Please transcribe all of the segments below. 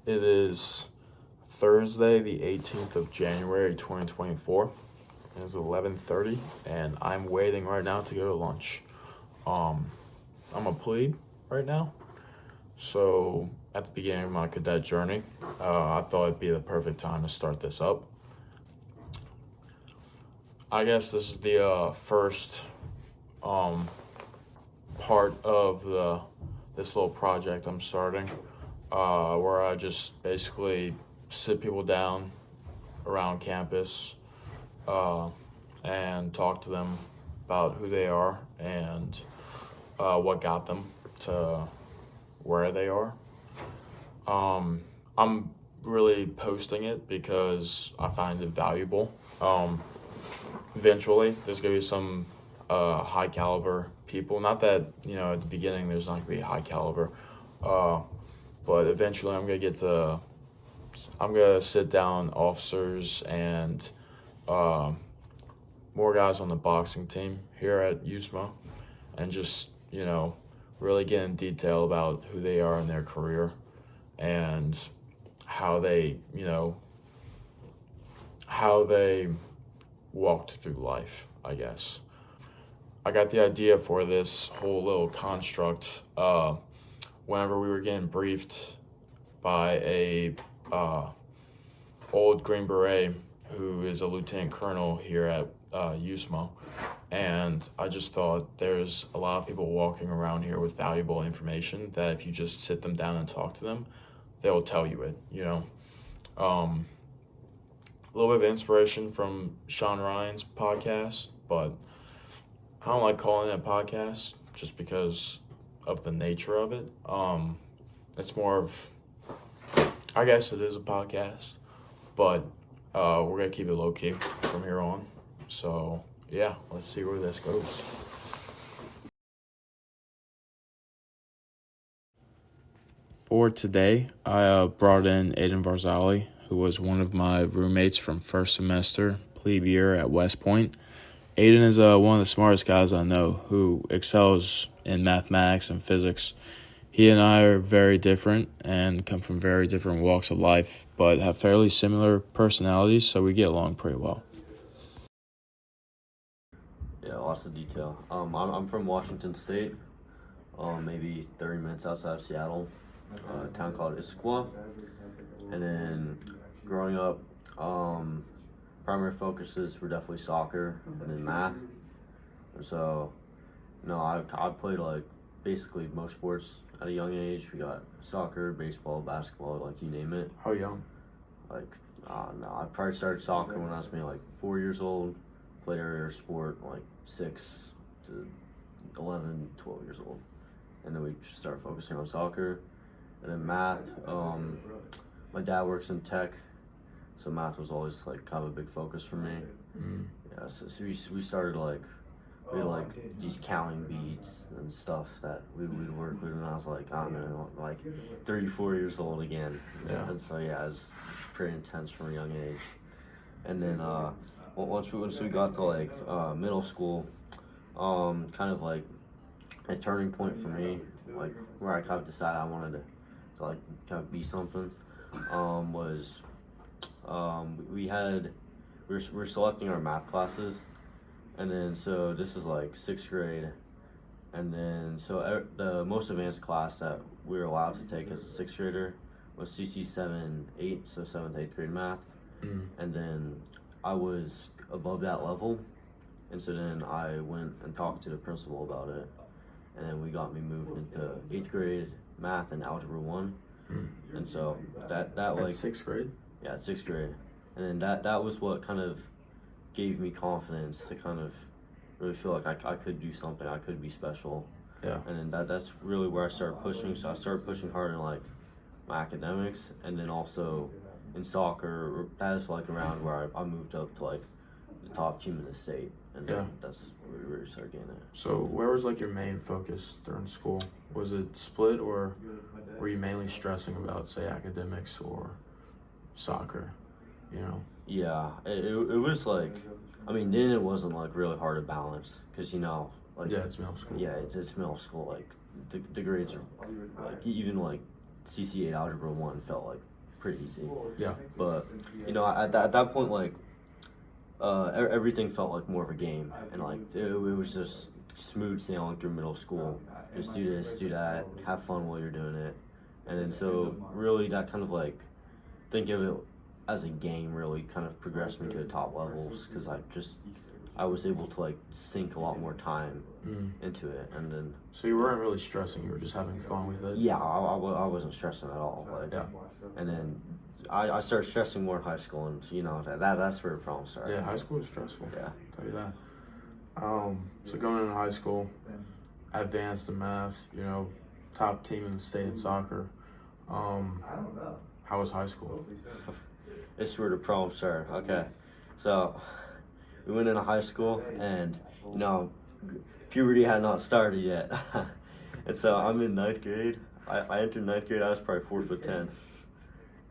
It is Thursday, the 18th of January, 2024. It is 11:30, and I'm waiting right now to go to lunch. I'm a plebe right now, so at the beginning of my cadet journey, I thought it'd be the perfect time to start this up. I guess this is the first part of this little project I'm starting, where I just basically sit people down around campus and talk to them about who they are and what got them to where they are. I'm really posting it because I find it valuable. Eventually, there's going to be some high caliber people. Not that, at the beginning there's not going to be high caliber, but eventually I'm going to sit down officers and more guys on the boxing team here at USMA and just, really get in detail about who they are in their career and how they walked through life, I guess. I got the idea for this whole little construct whenever we were getting briefed by a old Green Beret who is a lieutenant colonel here at USMO. And I just thought there's a lot of people walking around here with valuable information that if you just sit them down and talk to them, they'll tell you it, A little bit of inspiration from Sean Ryan's podcast, but I don't like calling it a podcast just because of the nature of it. It's more of, I guess it is a podcast, but we're going to keep it low-key from here on. So, yeah, let's see where this goes. For today, I brought in Aidan Varzali, who was one of my roommates from first semester, plebe year at West Point. Aidan is one of the smartest guys I know who excels in mathematics and physics. He and I are very different and come from very different walks of life, but have fairly similar personalities, so we get along pretty well. Yeah, lots of detail. I'm from Washington State, maybe 30 minutes outside of Seattle, a town called Issaquah. And then growing up, primary focuses were definitely soccer and then math. And so, I played basically most sports at a young age. We got soccer, baseball, basketball, you name it. How young? I probably started soccer when I was maybe 4 years old. Played every other sport 6 to 11, 12 years old. And then we started focusing on soccer. And then math, my dad works in tech, so math was always kind of a big focus for me. Yeah, so we started we had these counting beads and stuff that we would work with when I was I don't know, 34 years old again. Yeah. And so yeah, it was pretty intense from a young age. And then once we got to middle school, kind of a turning point for me, where I kind of decided I wanted to kind of be something, was we were selecting our math classes, and then so this is 6th grade, and then so the most advanced class that we were allowed to take as a 6th grader was CC 7-8, so 7th 8th grade math. And then I was above that level, and so then I went and talked to the principal about it, and then we got me moved into 8th grade math and algebra 1. And so that At 6th grade? Yeah, at 6th grade. And then that was what kind of gave me confidence to kind of really feel like I could do something, I could be special. Yeah. And then that's really where I started pushing. So I started pushing hard in my academics, and then also in soccer. That is around where I moved up to the top team in the state, and then that's where we really started getting it. So where was your main focus during school? Was it split, or were you mainly stressing about, say, academics or soccer? Yeah, it was then it wasn't really hard to balance, because yeah, it's middle school. Yeah, it's middle school. The grades are even CC8 algebra 1 felt pretty easy. Yeah. But at that point, like everything felt like more of a game, and like it was just smooth sailing through middle school. Just do this, do that, have fun while you're doing it, and then so really that kind of like think of it as a game really kind of progressed me to the top levels because I was able to like sink a lot more time into it, and then. So you weren't really stressing; you were just having fun with it. Yeah, I wasn't stressing at all. Like, Yeah. And then I started stressing more in high school, and that's where the problem started. Yeah, high school was stressful. Yeah. I'll tell you that. So going into high school, advanced in math, top team in the state in soccer. How was high school? This is where the problem started. Okay, so we went into high school, and puberty had not started yet, and so I'm in ninth grade. I entered ninth grade. I was probably 4'10".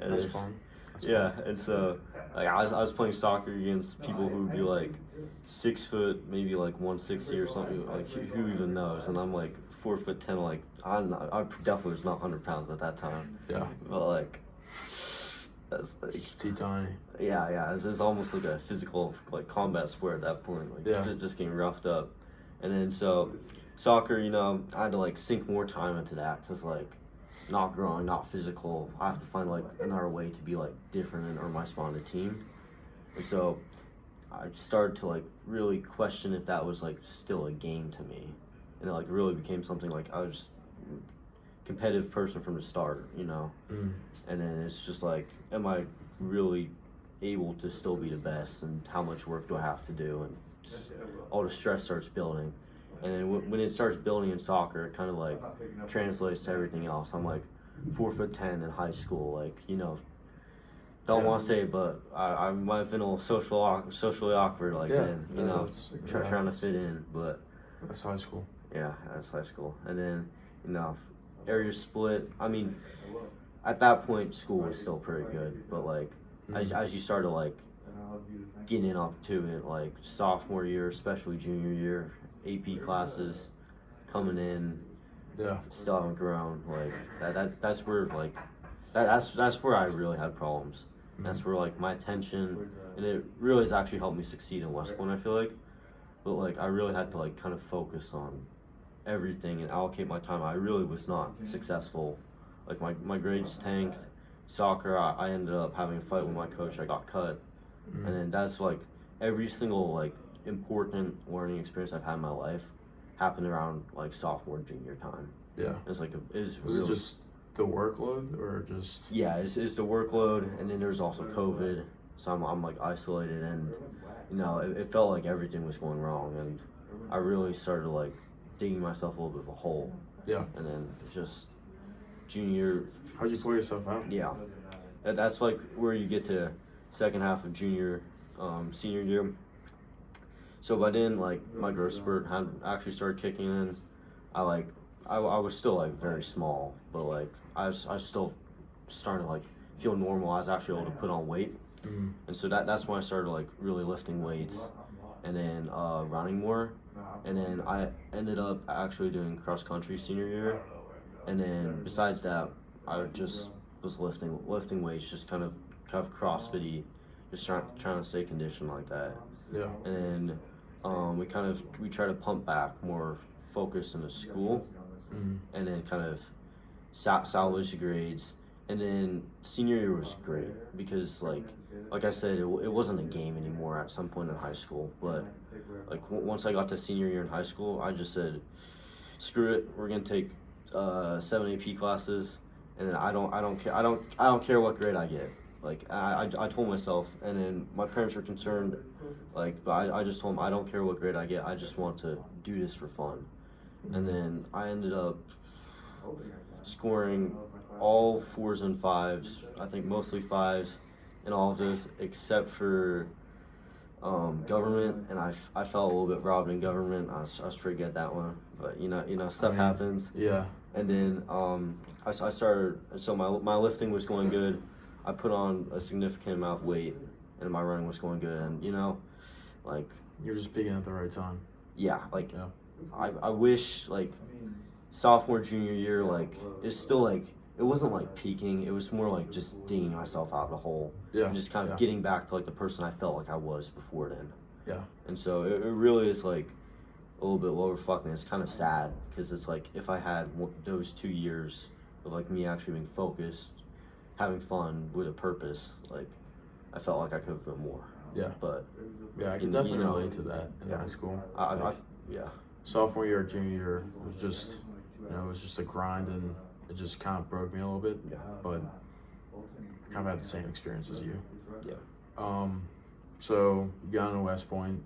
And That's fun. Yeah, and so like I was playing soccer against people who would be like 6 foot, maybe like 160 or something. Like who even knows? And I'm like 4'10". Like I definitely was not 100 pounds at that time. Yeah. But like that's like T-tiny. yeah. It's almost like a physical like combat sport at that point. Like just getting roughed up, and then so soccer, I had to like sink more time into that because like. Not growing, not physical. I have to find like another way to be like different and earn my spot on the team. And so I started to like really question if that was like still a game to me. And it like really became something like I was a competitive person from the start, And then it's just like, am I really able to still be the best, and how much work do I have to do, and all the stress starts building. And then when it starts building in soccer, it kind of like translates to everything else. I'm like 4'10" in high school, like don't want to say it, but I might have been a little socially awkward like then, trying to fit in. But that's high school. Yeah, that's high school. And then area split. I mean, at that point, school was still pretty good, but like as you started like getting up to it, like sophomore year, especially junior year. AP classes coming in, still haven't grown. Like that's where like that's where I really had problems. That's where like my attention, and it really has actually helped me succeed in West Point, I feel like. But like I really had to like kind of focus on everything and allocate my time. I really was not successful. Like my grades tanked. Soccer, I ended up having a fight with my coach. I got cut, and then that's like every single like important learning experience I've had in my life happened around like sophomore, junior time. Yeah. It's like is it just the workload or just? Yeah, it's the workload, and then there's also COVID, so I'm like isolated, and it felt like everything was going wrong, and I really started like digging myself a little bit of a hole. Yeah. And then just junior. How'd you pull yourself out? Yeah, that's like where you get to second half of junior, senior year. So by then, like, my growth spurt had actually started kicking in. I was still, like, very small, but, like, I was still starting to, like, feel normal. I was actually able to put on weight. And so that's when I started, like, really lifting weights and then running more. And then I ended up actually doing cross-country senior year. And then besides that, I just was lifting weights, just kind of CrossFit-y, just trying to stay conditioned like that. Yeah. And then we try to pump back, more focus in the school, and then kind of salvage the grades. And then senior year was great because like I said, it wasn't a game anymore at some point in high school. But like once I got to senior year in high school, I just said, screw it, we're gonna take 7 AP classes, and then I don't care what grade I get. Like I told myself, and then my parents were concerned, like, but I just told them I don't care what grade I get. I just want to do this for fun. And then I ended up scoring all 4s and 5s. I think mostly 5s in all of this, except for government. And I felt a little bit robbed in government. I was pretty good at that one, but stuff happens. Yeah. And then I started. So my lifting was going good. I put on a significant amount of weight, and my running was going good. And like you're just peaking at the right time. Yeah, like yeah. I wish like sophomore, junior year, like it's still like it wasn't like peaking. It was more like just digging myself out of the hole. Yeah. And just kind of getting back to like the person I felt like I was before then. Yeah. And so it really is like a little bit lower fucking. It's kind of sad because it's like if I had those 2 years of like me actually being focused, having fun with a purpose, like I felt like I could have been more. Yeah. But yeah, I can definitely relate to that in high school. Yeah. Sophomore year, junior year was just, it was just a grind, and it just kind of broke me a little bit. Yeah. But I kind of had the same experience as you. Yeah. So you got into West Point.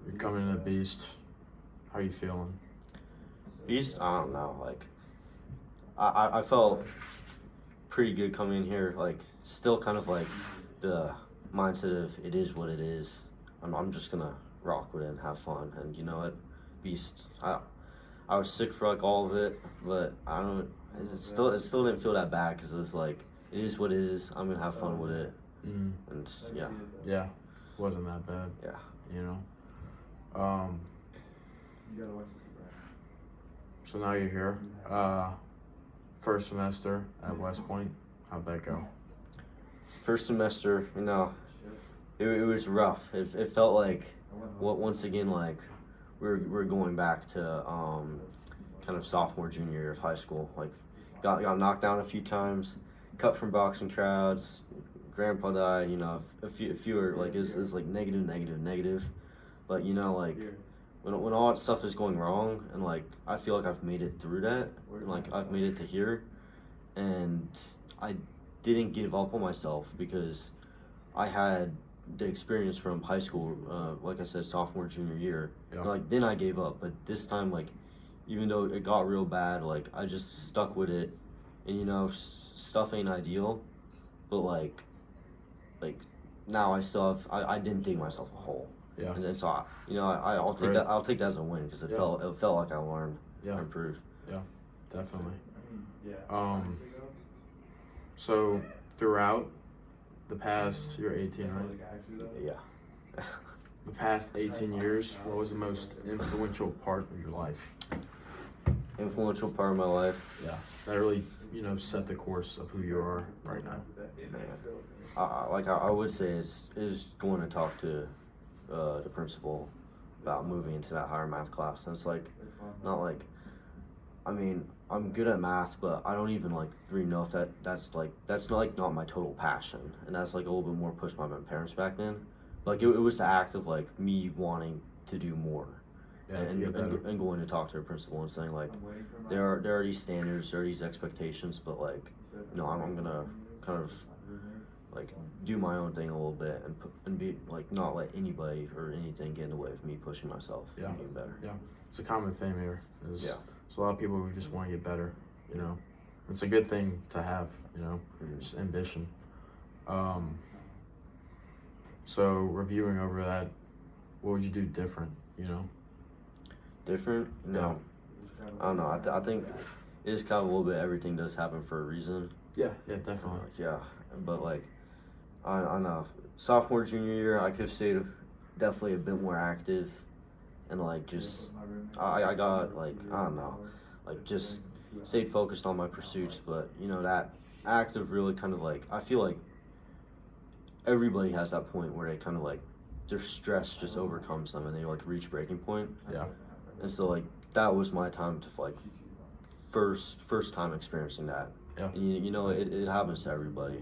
You're coming in a beast. How are you feeling? Beast, I don't know. Like, I felt pretty good coming in here. Like, still kind of like the mindset of it is what it is. I'm just gonna rock with it and have fun. And you know what, Beast. I was sick for like all of it, but I don't. It still didn't feel that bad because it's like it is what it is. I'm gonna have fun with it. Mm. And yeah. Yeah, wasn't that bad. Yeah. You know. So now you're here. First semester at West Point. How'd that go? First semester, it was rough. It felt like once again like we're going back to kind of sophomore junior year of high school. Like got knocked down a few times, cut from boxing crowds. Grandpa died. A few are like it's like negative. But like when all that stuff is going wrong, and like I feel like I've made it through that, and like I've made it to here, and I didn't give up on myself because I had the experience from high school, like I said, sophomore, junior year. Yeah. Like then I gave up, but this time, like, even though it got real bad, like I just stuck with it, and stuff ain't ideal, but like now I still have I didn't dig myself a hole. Yeah. And so I'll take that. I'll take that as a win because it felt like I learned, Yeah. improved. Yeah, definitely. So throughout the past, you're 18, right? Yeah. The past 18 years, what was the most influential part of your life? Influential part of my life. Yeah, that really, set the course of who you are right now. I would say is going to talk to the principal about moving into that higher math class. And it's like not like, I mean, I'm good at math, but I don't even like really know if that's not my total passion. And that's like a little bit more pushed by my parents back then. Like it was the act of like me wanting to do more. Yeah, and going to talk to the principal and saying like there are these standards, there are these expectations, but like I'm gonna kind of like do my own thing a little bit and be like not let anybody or anything get in the way of me pushing myself and getting better. Yeah, it's a common theme here. There's a lot of people who just want to get better. It's a good thing to have. Just ambition. So reviewing over that, what would you do different? Different? No. I don't know. I think it is kind of a little bit everything does happen for a reason. Yeah, definitely. Yeah, but like, I don't know. Sophomore, junior year, I could have stayed definitely a bit more active, and like just I got like I don't know, like just stayed focused on my pursuits. But that active really kind of like I feel like everybody has that point where they kind of like their stress just overcomes them and they like reach breaking point. Yeah. And so like that was my time to like first time experiencing that. Yeah. And it happens to everybody,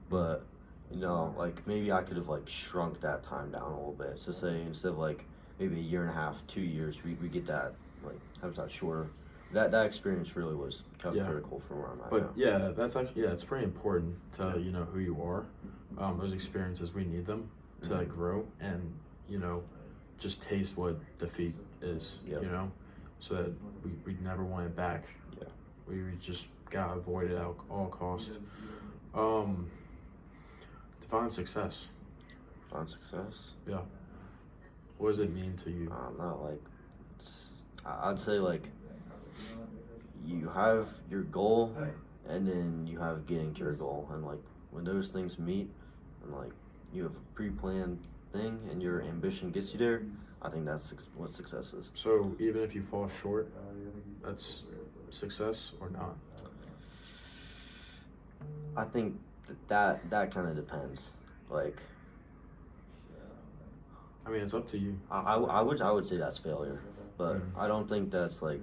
but like maybe I could have like shrunk that time down a little bit. So say instead of like maybe a year and a half, 2 years, we get that like have that shorter. That experience really was kind of critical for where I'm at. But that's actually it's pretty important to who you are. Those experiences, we need them to grow and just taste what defeat is. So that we never want it back. Yeah. We just gotta avoid it at all costs. Define success. Define success. Yeah. What does it mean to you? I don't know. Like, I'd say like you have your goal, and then you have getting to your goal, and like when those things meet, and like you have a pre-planned thing, and your ambition gets you there. I think that's what success is. So even if you fall short, that's success or not? I think that kind of depends. Like, I mean, it's up to you. I would say that's failure, but I don't think that's like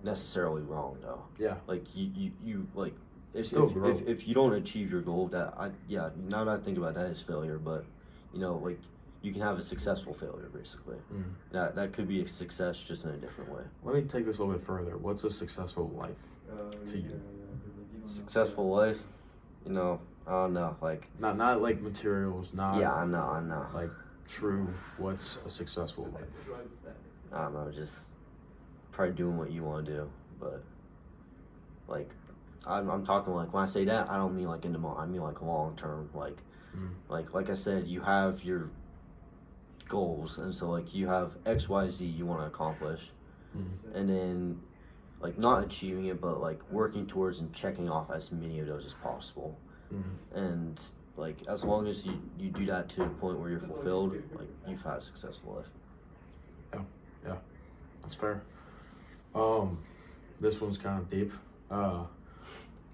necessarily wrong though. Yeah. Like you like if you don't achieve your goal, now that I think about that is failure, but like you can have a successful failure basically. That could be a success just in a different way. Let me take this a little bit further. What's a successful life to you? Successful life, I don't know, like Not like materials, not I know. like true. What's a successful life? I don't know, just probably doing what you want to do, but like I'm talking like when I say that I don't mean like I mean like long term, like like I said, you have your goals, and so like you have XYZ you want to accomplish, and then like not achieving it, but like working towards and checking off as many of those as possible, and like as long as you do that to the point where you're fulfilled, like you've had a successful life. Yeah, that's fair. This one's kind of deep.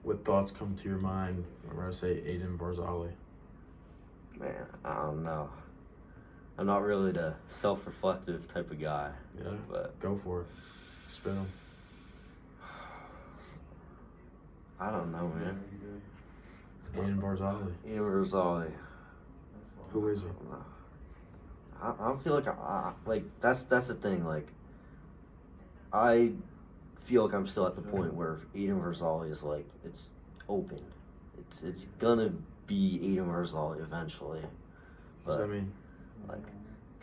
What thoughts come to your mind when I say Aidan Varzali? Man, I don't know. I'm not really the self-reflective type of guy. Yeah, but go for it. Spin them. I don't know, man. Aidan Varzali. Aidan Varzali. Who is he? I feel like like that's the thing. Like I feel like I'm still at the point where Aidan Varzali is like it's open. It's gonna be Aidan Varzali eventually. What does that mean? Like,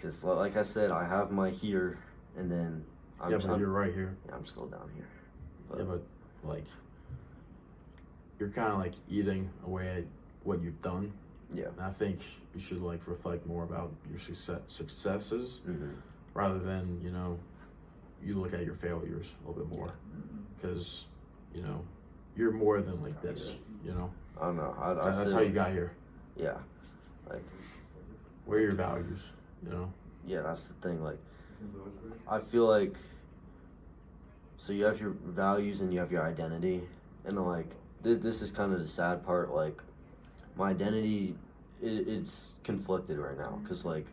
cause like I said, I have my here, and then but you're right here. Yeah, I'm still down here. But like you're kind of like eating away at what you've done. Yeah. And I think you should like reflect more about your successes rather than you look at your failures a little bit more, because you're more than like this. I don't know. That's how you got here. Yeah. Like, what are your values? Yeah, that's the thing. Like, I feel like, so you have your values and you have your identity, and like this is kind of the sad part. Like, my identity, it's conflicted right now, because like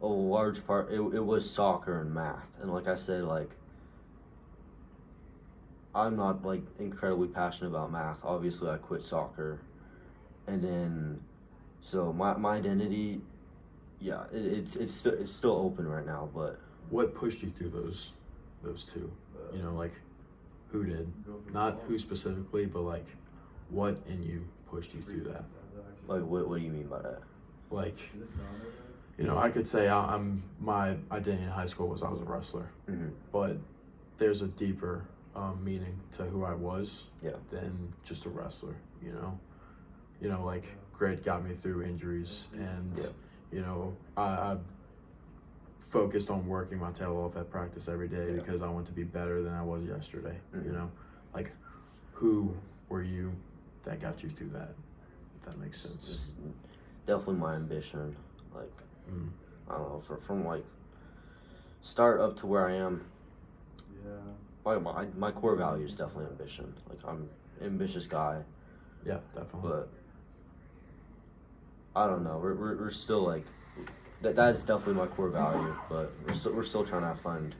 a large part it was soccer and math, and like I said, like I'm not like incredibly passionate about math. Obviously I quit soccer, and then so my identity, yeah, it's still open right now. But what pushed you through those two? Like who did? Not who specifically, but like what in you pushed you through that? Like what do you mean by that? Like, I could say my identity in high school was I was a wrestler, but there's a deeper meaning to who I was than just a wrestler. Like grit got me through injuries, and I focused on working my tail off at practice every day because I want to be better than I was yesterday. Like who were you that got you through that? If that makes sense. Just definitely my ambition. Like I don't know, from like start up to where I am. My core value is definitely ambition. Like I'm an ambitious guy. Yeah, definitely. But I don't know. We're still like that is definitely my core value. But we're still trying to find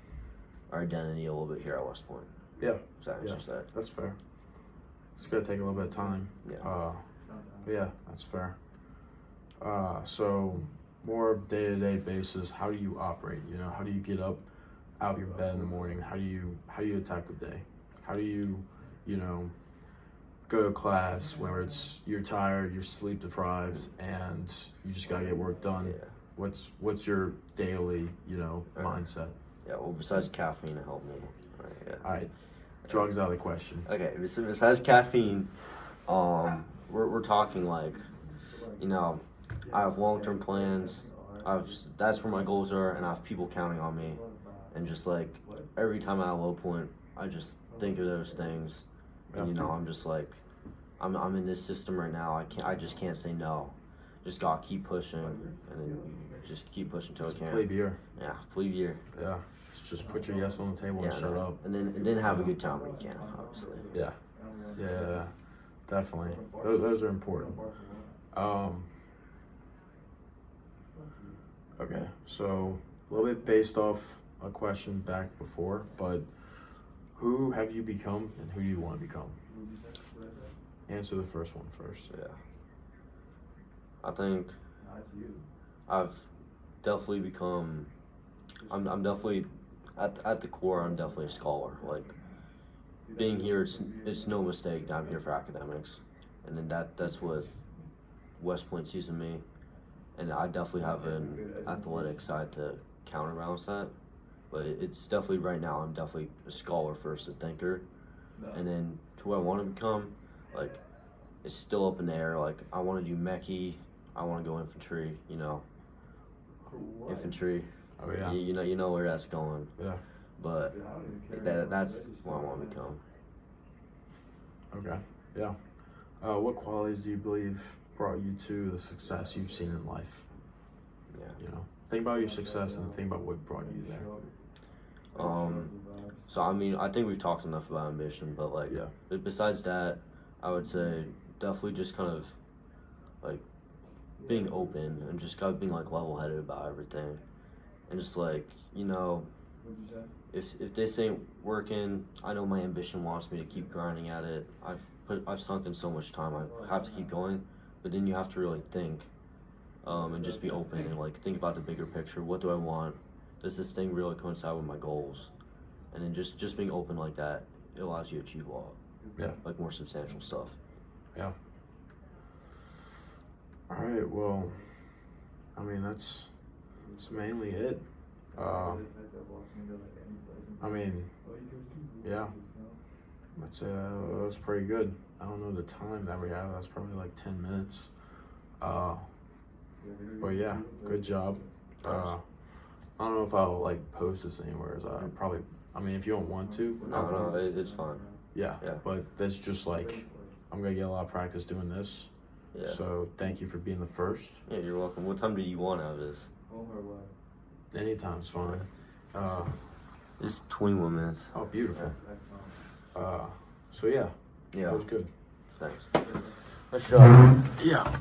our identity a little bit here at West Point. Yeah. If that answers that. That's fair. It's gonna take a little bit of time. Yeah. Yeah, that's fair. So more day-to-day basis, how do you operate? How do you get up out of your bed in the morning? How do you attack the day? How do you go to class where you're tired, you're sleep deprived, and you just gotta get work done? Yeah. What's your daily mindset? Yeah. Well, besides caffeine, it helped me. All right. Drugs out of the question. Okay. Besides caffeine, we're talking like, I have long-term plans. That's where my goals are, and I have people counting on me. And just like every time I'm at a low point, I just think of those things, and I'm just like, I'm in this system right now. I just can't say no. Just gotta keep pushing, and then just keep pushing till I can. Plebe year. Yeah, plebe year. Yeah, just put your yes on the table and shut up. And then have a good time when you can, obviously. Yeah. definitely. Those are important. Okay, so a little bit based off a question back before, but who have you become and who do you want to become? Answer the first one first. Yeah. I think I've definitely become. I'm definitely at the core. I'm definitely a scholar. Like being here, it's no mistake that I'm here for academics, and then that's what West Point sees in me, and I definitely have an athletic side to counterbalance that. But it's definitely right now. I'm definitely a scholar first, a thinker, and then to who I want to become, like it's still up in the air. Like I want to do mechie. I want to go infantry. Infantry. Oh yeah. You know where that's going. Yeah. But that's what I want to become. Okay. Yeah. What qualities do you believe brought you to the success you've seen in life? Yeah. Think about your success and think about what brought you there. So I mean, I think we've talked enough about ambition, but like, Yeah. But besides that, I would say definitely just kind of like being open and just kind of being like level-headed about everything, and just like if this ain't working, I know my ambition wants me to keep grinding at it. I've sunk in so much time. I have to keep going, but then you have to really think, and just be open and like think about the bigger picture. What do I want? Does this thing really coincide with my goals? And then just being open like that, it allows you to achieve a lot. Yeah. Like more substantial stuff. Yeah. All right. Well, I mean that's mainly it. I mean, yeah. I'd say that was pretty good. I don't know the time that we have. That's probably like 10 minutes. But yeah, good job. I don't know if I'll like post this anywhere. I mean, if you don't want to. No, it's fine. Yeah. But that's just like, I'm gonna get a lot of practice doing this. Yeah. So thank you for being the first. Yeah, you're welcome. What time do you want out of this? Anytime's fine. It's 21 minutes. Oh, beautiful. So yeah. Yeah. That was good. Thanks. Nice job. Yeah.